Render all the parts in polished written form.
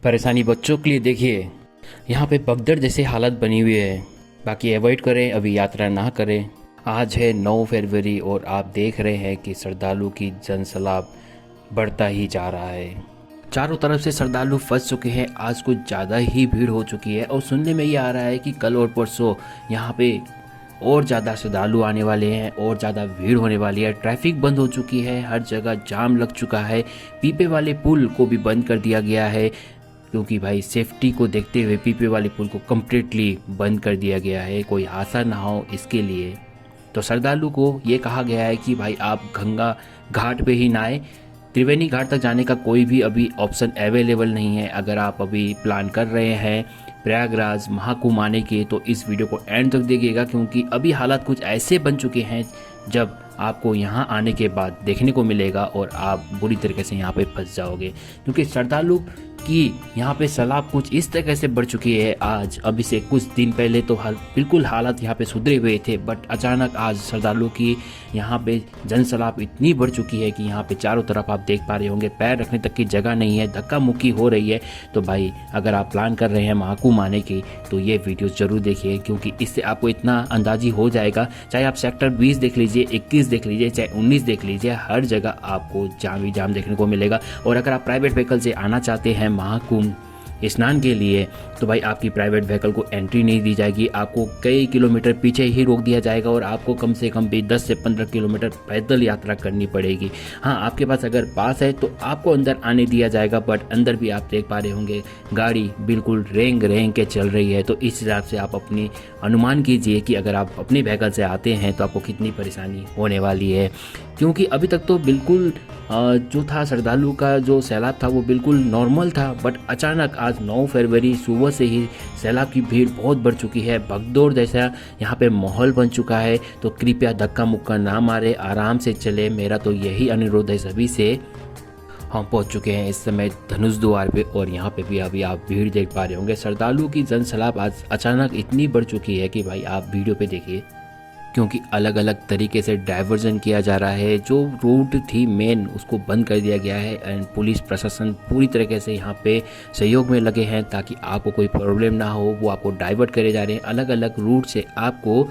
परेशानी बच्चों के लिए देखिए, यहाँ पे भगदड़ जैसी हालत बनी हुई है। बाकी अवॉइड करें, अभी यात्रा ना करें। आज है 9 फरवरी और आप देख रहे हैं कि श्रद्धालु की जनसैलाब बढ़ता ही जा रहा है। चारों तरफ से श्रद्धालु फंस चुके हैं। आज कुछ ज़्यादा ही भीड़ हो चुकी है और सुनने में ये आ रहा है कि कल और परसों यहाँ पे और ज़्यादा श्रद्धालु आने वाले हैं और ज़्यादा भीड़ होने वाली है। ट्रैफिक बंद हो चुकी है, हर जगह जाम लग चुका है। पीपे वाले पुल को भी बंद कर दिया गया है क्योंकि भाई सेफ्टी को देखते हुए पीपे वाले पुल को कम्प्लीटली बंद कर दिया गया है, कोई हादसा ना हो इसके लिए। तो श्रद्धालु को ये कहा गया है कि भाई आप गंगा घाट पे ही नहाएं। त्रिवेणी घाट तक जाने का कोई भी अभी ऑप्शन अवेलेबल नहीं है। अगर आप अभी प्लान कर रहे हैं प्रयागराज महाकुंभ आने के तो इस वीडियो को एंड तक देखिएगा, क्योंकि अभी हालात कुछ ऐसे बन चुके हैं जब आपको यहाँ आने के बाद देखने को मिलेगा और आप बुरी तरीके से यहाँ पे फंस जाओगे। क्योंकि श्रद्धालु की यहाँ पे सैलाब कुछ इस तरह से बढ़ चुकी है। आज अभी से कुछ दिन पहले तो बिल्कुल हालात यहाँ पे सुधरे हुए थे, बट अचानक आज श्रद्धालु की यहाँ पे जनसैलाब इतनी बढ़ चुकी है कि यहाँ पे चारों तरफ आप देख पा रहे होंगे पैर रखने तक की जगह नहीं है, धक्का मुक्की हो रही है। तो भाई अगर आप प्लान कर रहे हैं महाकुंभ आने की तो ये वीडियो ज़रूर देखिए, क्योंकि इससे आपको इतना अंदाजी हो जाएगा। चाहे आप सेक्टर 20 देख लीजिए, 21 देख लीजिए, चाहे 19 देख लीजिए, हर जगह आपको जाम ही जाम देखने को मिलेगा। और अगर आप प्राइवेट व्हीकल से आना चाहते हैं महाकुंभ स्नान के लिए तो भाई आपकी प्राइवेट व्हीकल को एंट्री नहीं दी जाएगी। आपको कई किलोमीटर पीछे ही रोक दिया जाएगा और आपको कम से कम भी 10 से 15 किलोमीटर पैदल यात्रा करनी पड़ेगी। हाँ, आपके पास अगर पास है तो आपको अंदर आने दिया जाएगा, बट अंदर भी आप देख पा रहे होंगे गाड़ी बिल्कुल रेंग रेंग के चल रही है। तो इस हिसाब से आप अपनी अनुमान कीजिए कि अगर आप अपने व्हीकल से आते हैं तो आपको कितनी परेशानी होने वाली है। क्योंकि अभी तक तो बिल्कुल जो था श्रद्धालु का जो सैलाब था वो बिल्कुल नॉर्मल था, बट अचानक आज 9 फरवरी सुबह से ही सैलाब की भीड़ बहुत बढ़ चुकी है। भगदौड़ जैसा यहाँ पे माहौल बन चुका है। तो कृपया धक्का मुक्का ना मारे, आराम से चले, मेरा तो यही अनुरोध है सभी से। हम पहुँच चुके हैं इस समय धनुष द्वार पे और यहाँ पे भी अभी आप भीड़ देख पा रहे होंगे। श्रद्धालु की जनसैलाब आज अचानक इतनी बढ़ चुकी है कि भाई आप वीडियो पे देखिए, क्योंकि अलग अलग तरीके से डाइवर्जन किया जा रहा है। जो रूट थी मेन उसको बंद कर दिया गया है एंड पुलिस प्रशासन पूरी तरीके से यहाँ पे सहयोग में लगे हैं ताकि आपको कोई प्रॉब्लम ना हो। वो आपको डाइवर्ट करे जा रहे हैं, अलग अलग रूट से आपको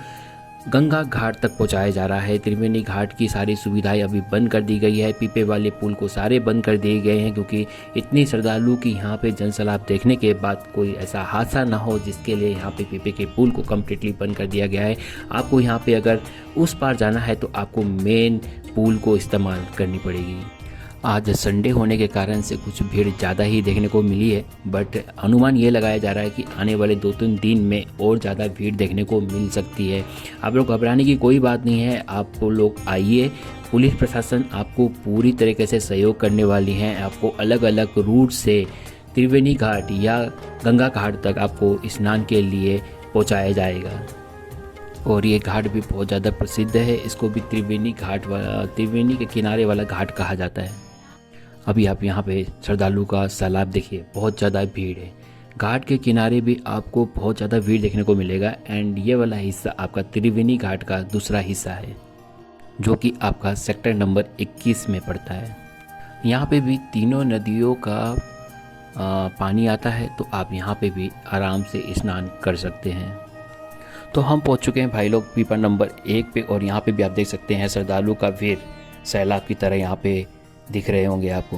गंगा घाट तक पहुंचाया जा रहा है। त्रिवेणी घाट की सारी सुविधाएं अभी बंद कर दी गई है, पीपे वाले पुल को सारे बंद कर दिए गए हैं, क्योंकि इतनी श्रद्धालु की यहाँ पे जनसैलाब देखने के बाद कोई ऐसा हादसा ना हो, जिसके लिए यहाँ पे पीपे के पुल को कम्प्लीटली बंद कर दिया गया है। आपको यहाँ पे अगर उस पार जाना है तो आपको मेन पुल को इस्तेमाल करनी पड़ेगी। आज संडे होने के कारण से कुछ भीड़ ज़्यादा ही देखने को मिली है, बट अनुमान ये लगाया जा रहा है कि आने वाले 2-3 दिन में और ज़्यादा भीड़ देखने को मिल सकती है। आप लोग घबराने की कोई बात नहीं है, आपको लोग आइए, पुलिस प्रशासन आपको पूरी तरीके से सहयोग करने वाली है। आपको अलग अलग रूट से त्रिवेणी घाट या गंगा घाट तक आपको स्नान के लिए पहुँचाया जाएगा। और ये घाट भी बहुत ज़्यादा प्रसिद्ध है, इसको भी त्रिवेणी के किनारे वाला घाट कहा जाता है। अभी आप यहाँ पे श्रद्धालु का सैलाब देखिए, बहुत ज़्यादा भीड़ है। घाट के किनारे भी आपको बहुत ज़्यादा भीड़ देखने को मिलेगा एंड ये वाला हिस्सा आपका त्रिवेणी घाट का दूसरा हिस्सा है, जो कि आपका सेक्टर नंबर 21 में पड़ता है। यहाँ पे भी तीनों नदियों का पानी आता है, तो आप यहाँ पे भी आराम से स्नान कर सकते हैं। तो हम पहुँच चुके हैं भाई लोग पीपा नंबर 1 पे और यहाँ पे भी आप देख सकते हैं श्रद्धालु का भीड़ सैलाब की तरह यहाँ पे दिख रहे होंगे आपको,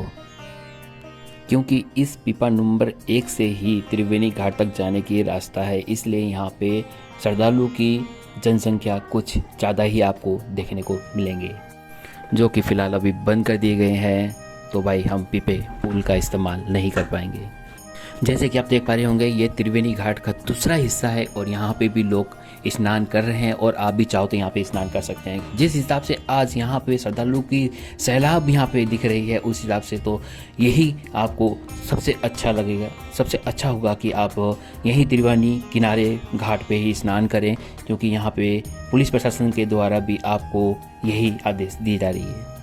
क्योंकि इस पीपा नंबर 1 से ही त्रिवेणी घाट तक जाने की रास्ता है, इसलिए यहाँ पे श्रद्धालु की जनसंख्या कुछ ज़्यादा ही आपको देखने को मिलेंगे, जो कि फ़िलहाल अभी बंद कर दिए गए हैं। तो भाई हम पीपे पुल का इस्तेमाल नहीं कर पाएंगे। जैसे कि आप देख पा रहे होंगे ये त्रिवेणी घाट का दूसरा हिस्सा है और यहाँ पे भी लोग स्नान कर रहे हैं और आप भी चाहो तो यहाँ पे स्नान कर सकते हैं। जिस हिसाब से आज यहाँ पे श्रद्धालु की सैलाब यहाँ पे दिख रही है, उस हिसाब से तो यही आपको सबसे अच्छा लगेगा, सबसे अच्छा होगा कि आप यहीं त्रिवेणी किनारे घाट पे ही स्नान करें, क्योंकि यहाँ पे पुलिस प्रशासन के द्वारा भी आपको यही आदेश दी जा रही है।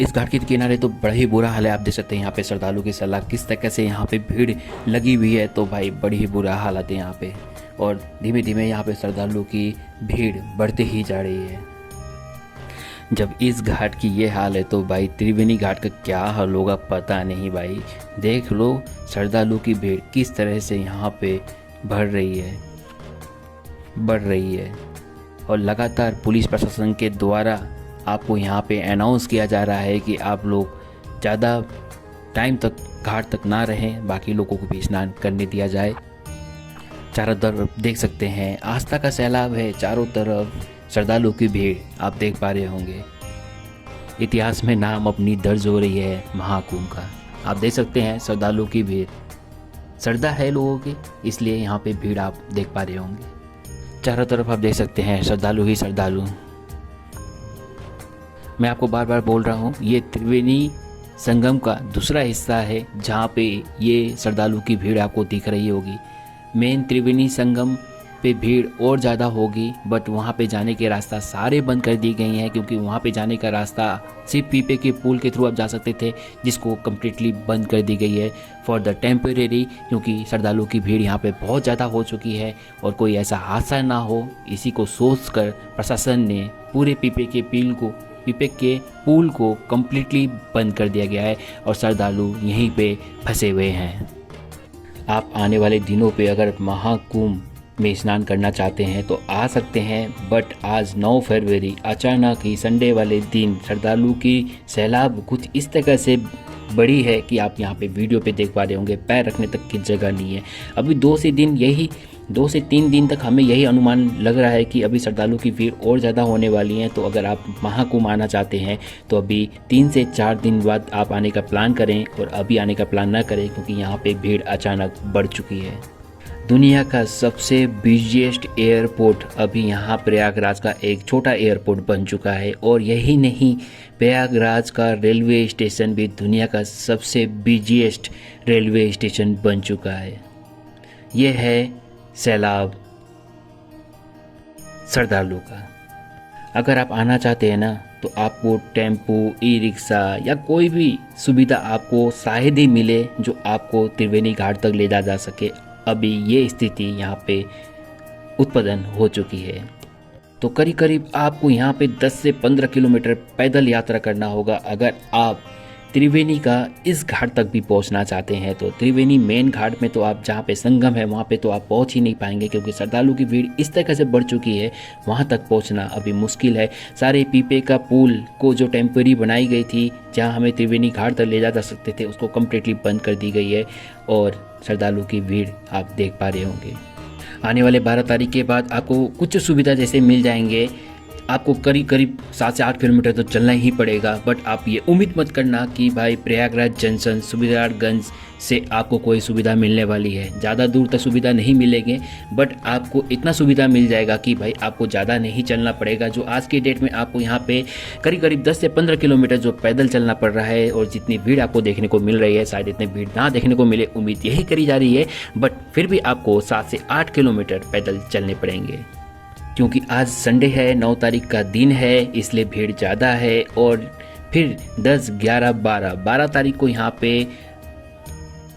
इस घाट के किनारे तो बड़ा ही बुरा हाल है, आप देख सकते हैं यहाँ पे श्रद्धालु की सैलाब किस तरह से यहाँ पे भीड़ लगी हुई है। तो भाई बड़ी ही बुरा हालत है यहाँ पे और धीमे धीमे यहाँ पे श्रद्धालु की भीड़ बढ़ती ही जा रही है। जब इस घाट की ये हाल है तो भाई त्रिवेणी घाट का क्या हाल होगा पता नहीं भाई। देख लो श्रद्धालु की भीड़ किस तरह से यहाँ पे बढ़ रही है और लगातार पुलिस प्रशासन के द्वारा आपको यहाँ पे अनाउंस किया जा रहा है कि आप लोग ज़्यादा टाइम तक घाट तक ना रहें, बाकी लोगों को भी स्नान करने दिया जाए। चारों तरफ देख सकते हैं आस्था का सैलाब है, चारों तरफ श्रद्धालुओं की भीड़ आप देख पा रहे होंगे। इतिहास में नाम अपनी दर्ज हो रही है महाकुंभ का। आप देख सकते हैं श्रद्धालुओं की भीड़, श्रद्धा है लोगों की, इसलिए यहाँ पे भीड़ आप देख पा रहे होंगे। चारों तरफ आप देख सकते हैं श्रद्धालु ही श्रद्धालु। मैं आपको बार बार बोल रहा हूँ, ये त्रिवेणी संगम का दूसरा हिस्सा है जहाँ पे ये श्रद्धालु की भीड़ आपको दिख रही होगी। मेन त्रिवेणी संगम पे भीड़ और ज़्यादा होगी, बट वहाँ पे जाने के रास्ता सारे बंद कर दी गई हैं, क्योंकि वहाँ पे जाने का रास्ता सिर्फ पीपे के पुल के थ्रू आप जा सकते थे, जिसको कम्प्लीटली बंद कर दी गई है फॉर द टेम्परेरी, क्योंकि श्रद्धालुओं की भीड़ यहाँ पे बहुत ज़्यादा हो चुकी है और कोई ऐसा हादसा ना हो, इसी को सोचकर प्रशासन ने पूरे पीपे के पुल को कम्प्लीटली बंद कर दिया गया है और श्रद्धालु यहीं पे फंसे हुए हैं। आप आने वाले दिनों पे अगर महाकुंभ में स्नान करना चाहते हैं तो आ सकते हैं, बट आज 9 फरवरी अचानक ही संडे वाले दिन श्रद्धालु की सैलाब कुछ इस तरह से बड़ी है कि आप यहाँ पे वीडियो पे देख पा रहे होंगे, पैर रखने तक की जगह नहीं है। अभी 2 से 3 दिन तक हमें यही अनुमान लग रहा है कि अभी श्रद्धालु की भीड़ और ज़्यादा होने वाली है। तो अगर आप महाकुंभ आना चाहते हैं तो अभी 3 से 4 दिन बाद आप आने का प्लान करें और अभी आने का प्लान ना करें, क्योंकि यहाँ पे भीड़ अचानक बढ़ चुकी है। दुनिया का सबसे बिजिएस्ट एयरपोर्ट अभी यहाँ प्रयागराज का एक छोटा एयरपोर्ट बन चुका है, और यही नहीं, प्रयागराज का रेलवे स्टेशन भी दुनिया का सबसे बिजिएस्ट रेलवे स्टेशन बन चुका है। यह है सैलाब श्रद्धालु का। अगर आप आना चाहते हैं ना तो आपको टेम्पो, ई रिक्शा या कोई भी सुविधा आपको शायद ही मिले जो आपको त्रिवेणी घाट तक ले जा सके। अभी ये स्थिति यहाँ पे उत्पन्न हो चुकी है। तो करीब आपको यहाँ पे 10 से 15 किलोमीटर पैदल यात्रा करना होगा अगर आप त्रिवेणी का इस घाट तक भी पहुँचना चाहते हैं। तो त्रिवेणी मेन घाट में तो आप जहाँ पे संगम है वहाँ पे तो आप पहुँच ही नहीं पाएंगे, क्योंकि श्रद्धालु की भीड़ इस तरह से बढ़ चुकी है, वहाँ तक पहुँचना अभी मुश्किल है। सारे पीपे का पुल को जो टेम्परेरी बनाई गई थी जहाँ हमें त्रिवेणी घाट तक ले जा सकते थे, उसको कम्प्लीटली बंद कर दी गई है और श्रद्धालु की भीड़ आप देख पा रहे होंगे। आने वाले 12 तारीख के बाद आपको कुछ सुविधा जैसे मिल जाएंगे। आपको करीब 7 से 8 किलोमीटर तो चलना ही पड़ेगा, बट आप ये उम्मीद मत करना कि भाई प्रयागराज जंक्शन सुबेदारगंज से आपको कोई सुविधा मिलने वाली है। ज़्यादा दूर तक सुविधा नहीं मिलेंगे, बट आपको इतना सुविधा मिल जाएगा कि भाई आपको ज़्यादा नहीं चलना पड़ेगा। जो आज के डेट में आपको यहाँ पे करीब 10 से 15 किलोमीटर जो पैदल चलना पड़ रहा है, और जितनी भीड़ आपको देखने को मिल रही है शायद इतनी भीड़ ना देखने को मिले, उम्मीद यही करी जा रही है, बट फिर भी आपको 7 से 8 किलोमीटर पैदल चलने पड़ेंगे, क्योंकि आज संडे है, 9 तारीख का दिन है, इसलिए भीड़ ज़्यादा है। और फिर 10, 11, 12 तारीख को यहाँ पे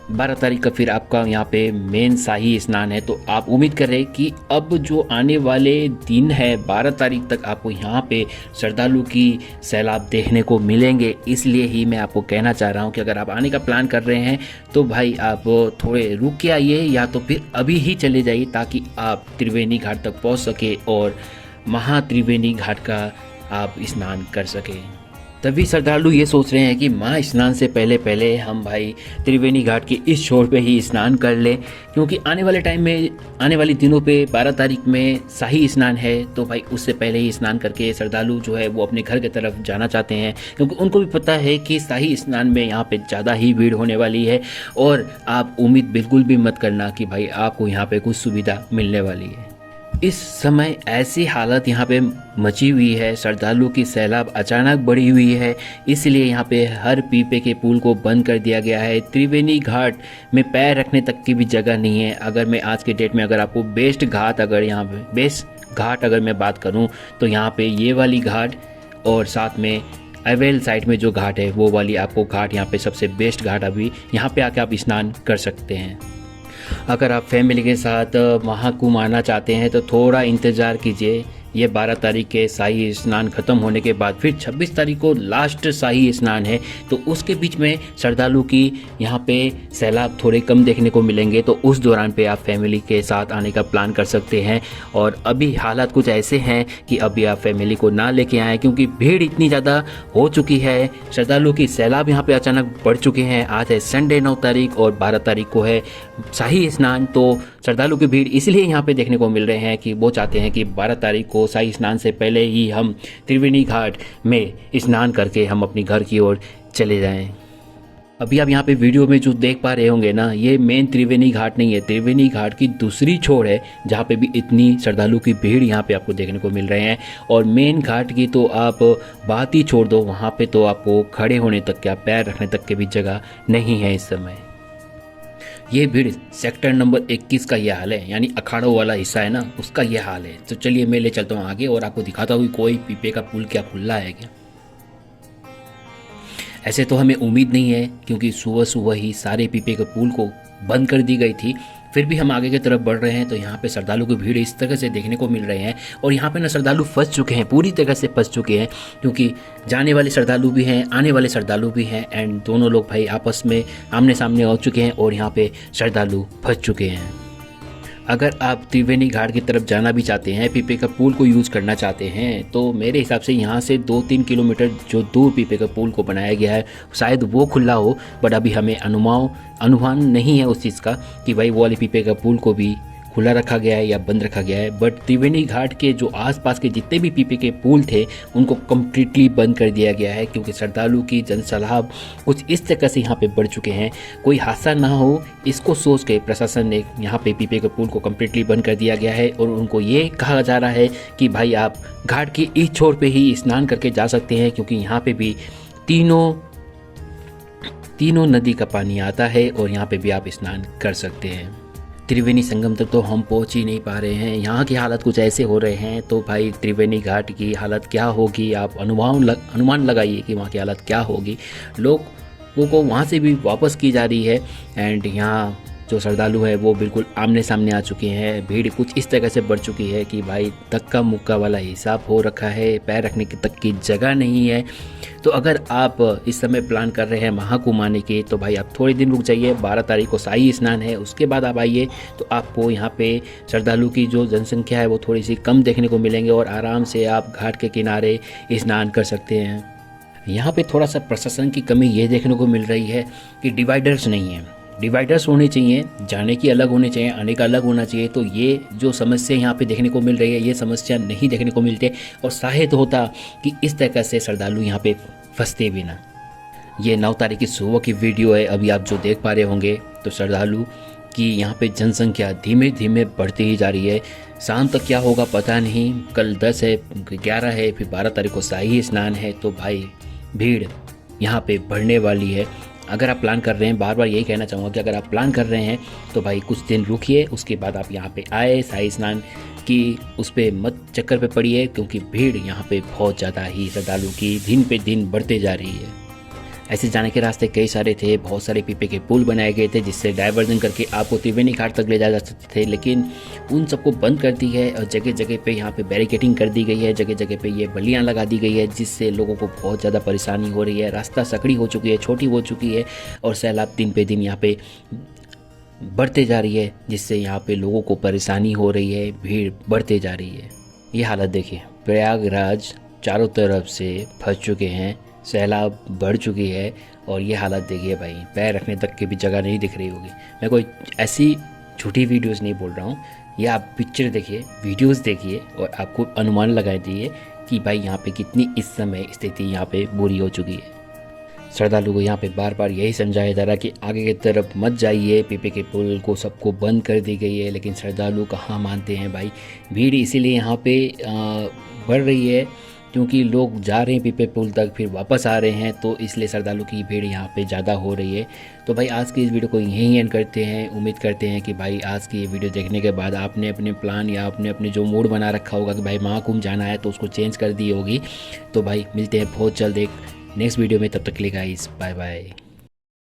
12 तारीख का फिर आपका यहाँ पे मेन शाही स्नान है। तो आप उम्मीद करें कि अब जो आने वाले दिन है 12 तारीख तक आपको यहाँ पे श्रद्धालु की सैलाब देखने को मिलेंगे। इसलिए ही मैं आपको कहना चाह रहा हूँ कि अगर आप आने का प्लान कर रहे हैं तो भाई आप थोड़े रुक के आइए, या तो फिर अभी ही चले जाइए, ताकि आप त्रिवेणी घाट तक पहुँच सके और महात्रिवेणी घाट का आप स्नान कर सकें। तभी श्रद्धालु ये सोच रहे हैं कि महा स्नान से पहले हम भाई त्रिवेणी घाट के इस छोर पे ही स्नान कर लें, क्योंकि आने वाले दिनों पे 12 तारीख में शाही स्नान है। तो भाई उससे पहले ही स्नान करके श्रद्धालु जो है वो अपने घर की तरफ जाना चाहते हैं, क्योंकि उनको भी पता है कि शाही स्नान में यहाँ पे ज़्यादा ही भीड़ होने वाली है। और आप उम्मीद बिल्कुल भी मत करना कि भाई आपको यहाँ पे कुछ सुविधा मिलने वाली है। इस समय ऐसी हालत यहाँ पे मची हुई है, श्रद्धालु की सैलाब अचानक बढ़ी हुई है, इसलिए यहाँ पे हर पीपे के पुल को बंद कर दिया गया है। त्रिवेणी घाट में पैर रखने तक की भी जगह नहीं है। अगर मैं आज के डेट में अगर आपको बेस्ट घाट अगर मैं बात करूँ तो यहाँ पे ये वाली घाट और साथ में अवेल साइड में जो घाट है वो वाली आपको घाट यहाँ पे सबसे बेस्ट घाट, अभी यहाँ पे आके आप स्नान कर सकते हैं। अगर आप फैमिली के साथ महाकुंभ आना चाहते हैं तो थोड़ा इंतज़ार कीजिए, ये 12 तारीख के शाही स्नान ख़त्म होने के बाद फिर 26 तारीख को लास्ट शाही स्नान है, तो उसके बीच में श्रद्धालु की यहाँ पे सैलाब थोड़े कम देखने को मिलेंगे। तो उस दौरान पे आप फैमिली के साथ आने का प्लान कर सकते हैं। और अभी हालात कुछ ऐसे हैं कि अभी आप फैमिली को ना लेके आएँ, क्योंकि भीड़ इतनी ज़्यादा हो चुकी है। श्रद्धालु की सैलाब यहाँ पे अचानक बढ़ चुके हैं। आज है संडे 9 तारीख और 12 तारीख को है शाही स्नान। तो श्रद्धालु की भीड़ इसलिए यहाँ पे देखने को मिल रहे हैं कि वो चाहते हैं कि 12 तारीख को शाही स्नान से पहले ही हम त्रिवेणी घाट में स्नान करके हम अपनी घर की ओर चले जाएं। अभी आप यहाँ पे वीडियो में जो देख पा रहे होंगे ना, ये मेन त्रिवेणी घाट नहीं है, त्रिवेणी घाट की दूसरी छोर है जहाँ पे भी इतनी श्रद्धालु की भीड़ यहाँ पे आपको देखने को मिल रहे हैं। और मेन घाट की तो आप बात ही छोड़ दो, वहाँ पे तो आपको खड़े होने तक, क्या पैर रखने तक के भी जगह नहीं है इस समय। ये भीड़ सेक्टर नंबर 21 का ये हाल है, यानी अखाड़ों वाला हिस्सा है ना, उसका ये हाल है। तो चलिए मैं ले चलता हूँ आगे और आपको दिखाता हूँ कोई पीपे का पुल क्या खुला है क्या। ऐसे तो हमें उम्मीद नहीं है, क्योंकि सुबह सुबह ही सारे पीपे के पुल को बंद कर दी गई थी। फिर भी हम आगे की तरफ बढ़ रहे हैं तो यहाँ पे श्रद्धालु की भीड़ इस तरह से देखने को मिल रहे हैं। और यहाँ पे ना श्रद्धालु फंस चुके हैं, पूरी तरह से फंस चुके हैं, क्योंकि जाने वाले श्रद्धालु भी हैं, आने वाले श्रद्धालु भी हैं, एंड दोनों लोग भाई आपस में आमने सामने हो चुके हैं और यहाँ पे श्रद्धालु फंस चुके हैं। अगर आप त्रिवेणी घाट की तरफ जाना भी चाहते हैं, पीपे का पुल को यूज़ करना चाहते हैं, तो मेरे हिसाब से यहाँ से 2-3 किलोमीटर जो दूर पीपे का पुल को बनाया गया है शायद वो खुला हो। बट अभी हमें अनुमान नहीं है उस चीज़ का कि भाई वो वाले पीपे का पुल को भी खुला रखा गया है या बंद रखा गया है। बट त्रिवेणी घाट के जो आसपास के जितने भी पीपे के पुल थे उनको कम्प्लीटली बंद कर दिया गया है, क्योंकि श्रद्धालु की जनसैलाब कुछ इस तरह से यहाँ पे बढ़ चुके हैं, कोई हादसा ना हो इसको सोच के प्रशासन ने यहाँ पे पीपे के पुल को कम्प्लीटली बंद कर दिया गया है। और उनको ये कहा जा रहा है कि भाई आप घाट की इस छोर पर ही स्नान करके जा सकते हैं, क्योंकि यहाँ पर भी तीनों नदी का पानी आता है और यहाँ पे भी आप स्नान कर सकते हैं। त्रिवेणी संगम तक तो हम पहुंच ही नहीं पा रहे हैं, यहाँ की हालत कुछ ऐसे हो रहे हैं। तो भाई त्रिवेणी घाट की हालत क्या होगी, आप अनुमान लगाइए कि वहाँ की हालत क्या होगी। लोगों को वहाँ से भी वापस की जा रही है, एंड यहाँ जो श्रद्धालु है वो बिल्कुल आमने सामने आ चुके हैं। भीड़ कुछ इस तरह से बढ़ चुकी है कि भाई धक्का मुक्का वाला हिसाब हो रखा है, पैर रखने की तक की जगह नहीं है। तो अगर आप इस समय प्लान कर रहे हैं महाकुंभ आने के, तो भाई आप थोड़े दिन रुक जाइए। 12 तारीख को शाही स्नान है, उसके बाद आप आइए तो आपको यहाँ पे श्रद्धालु की जो जनसंख्या है वो थोड़ी सी कम देखने को मिलेंगे और आराम से आप घाट के किनारे स्नान कर सकते हैं। यहाँ पे थोड़ा सा प्रशासन की कमी ये देखने को मिल रही है कि डिवाइडर्स नहीं है। डिवाइडर्स होने चाहिए, जाने की अलग होने चाहिए, आने का अलग होना चाहिए। तो ये जो समस्या यहाँ पे देखने को मिल रही है, ये समस्या नहीं देखने को मिलती। और शायद होता कि इस तरह से श्रद्धालु यहाँ पे फंसते भी ना। ये 9 तारीख की सुबह की वीडियो है, अभी आप जो देख पा रहे होंगे। तो श्रद्धालु की यहाँ पे जनसंख्या धीमे धीमे बढ़ती ही जा रही है। शाम तक क्या होगा पता नहीं, कल 10 है, 11 है, फिर 12 तारीख को शाही स्नान है। तो भाई भीड़ यहाँ पे बढ़ने वाली है। अगर आप प्लान कर रहे हैं, बार बार यही कहना चाहूँगा कि अगर आप प्लान कर रहे हैं तो भाई कुछ दिन रुकिए, उसके बाद आप यहाँ पे आए, शाही स्नान की उस पर मत चक्कर पे पड़िए, क्योंकि भीड़ यहाँ पे बहुत ज़्यादा ही श्रद्धालु की दिन पे दिन बढ़ते जा रही है। ऐसे जाने के रास्ते कई सारे थे, बहुत सारे पीपे के पुल बनाए गए थे जिससे डाइवर्जन करके आपको त्रिवेणी घाट तक ले जा सकते थे, लेकिन उन सबको बंद कर दी है। और जगह जगह पे यहाँ पे बैरिकेडिंग कर दी गई है, जगह जगह पे ये बल्लियाँ लगा दी गई है, जिससे लोगों को बहुत ज़्यादा परेशानी हो रही है। रास्ता सकड़ी हो चुकी है, छोटी हो चुकी है, और सैलाब दिन पे दिन यहाँ पे बढ़ते जा रही है, जिससे यहाँ पे लोगों को परेशानी हो रही है, भीड़ बढ़ते जा रही है। ये हालत देखिए, प्रयागराज चारों तरफ से फंस चुके हैं, सैलाब बढ़ चुकी है, और ये हालत देखिए भाई, पैर रखने तक की भी जगह नहीं दिख रही होगी। मैं कोई ऐसी झूठी वीडियोस नहीं बोल रहा हूँ, ये आप पिक्चर देखिए, वीडियोस देखिए और आपको अनुमान लगा दीजिए कि भाई यहाँ पे कितनी इस समय स्थिति यहाँ पे बुरी हो चुकी है। श्रद्धालु को यहाँ पे बार बार यही समझाया जा रहा है कि आगे की तरफ मत जाइए, पीपे के पुल को सबको बंद कर दी गई है, लेकिन श्रद्धालु कहाँ मानते हैं भाई। भीड़ इसीलिए यहाँ पे बढ़ रही है क्योंकि लोग जा रहे हैं पीपे पुल तक, फिर वापस आ रहे हैं, तो इसलिए श्रद्धालु की भीड़ यहाँ पे ज़्यादा हो रही है। तो भाई आज की इस वीडियो को यहीं एंड करते हैं। उम्मीद करते हैं कि भाई आज की ये वीडियो देखने के बाद आपने अपने प्लान या आपने अपने जो मूड बना रखा होगा कि भाई महाकुंभ जाना है, तो उसको चेंज कर दी होगी। तो भाई मिलते हैं बहुत जल्द एक नेक्स्ट वीडियो में, तब तक के लिए गाइस बाय बाय।